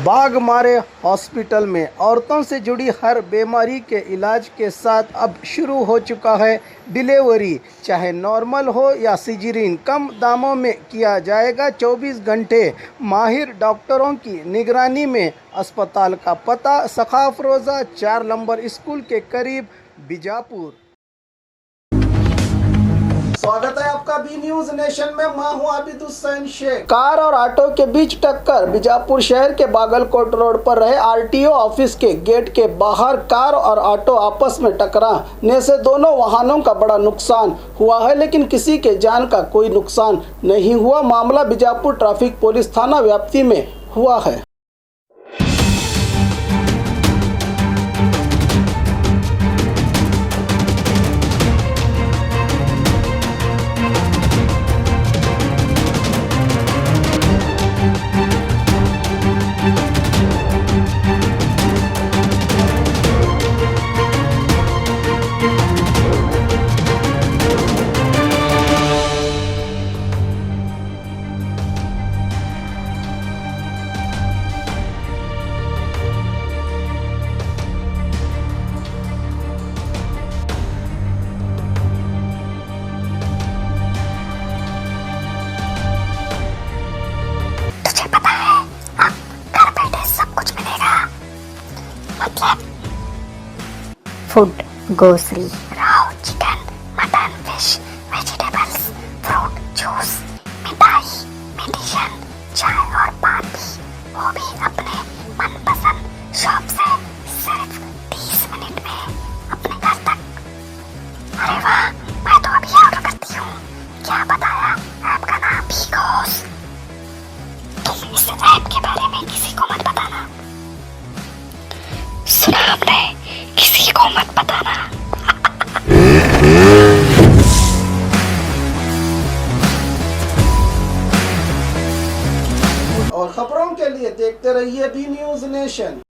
बाघ मारे हॉस्पिटल में औरतों से जुड़ी हर बीमारी के इलाज के साथ अब शुरू हो चुका है डिलीवरी। चाहे नॉर्मल हो या सिजरीन, कम दामों में किया जाएगा। 24 घंटे माहिर डॉक्टरों की निगरानी में। अस्पताल का पता सखाफ रोज़ा 4 नंबर स्कूल के करीब, बीजापुर। स्वागत है आपका बी न्यूज नेशन में। मैं हूं आबिद हुसैन शेख। कार और ऑटो के बीच टक्कर। बीजापुर शहर के बागलकोट रोड पर रहे आरटीओ ऑफिस के गेट के बाहर कार और ऑटो आपस में टकराने से दोनों वाहनों का बड़ा नुकसान हुआ है, लेकिन किसी के जान का कोई नुकसान नहीं हुआ। मामला बीजापुर ट्रैफिक पुलिस थाना व्याप्ति में हुआ है। Food, grocery, Rao, chicken, mutton, fish, vegetables, fruit, juice, मिठाई, मेडिसिन, चाय और पानी, वो भी अपने मनपसंद शॉप से सिर्फ 30 मिनट में अपने घर तक। अरे वाह, मैं तो अभी ऑर्डर करती हूँ। क्या बताया? ऐप का नाम बिगोस। तुम इस ऐप के बारे में किसी को मत बताना। सुना आपने? किसी को मत बताना। और खबरों के लिए देखते रहिए बी न्यूज नेशन।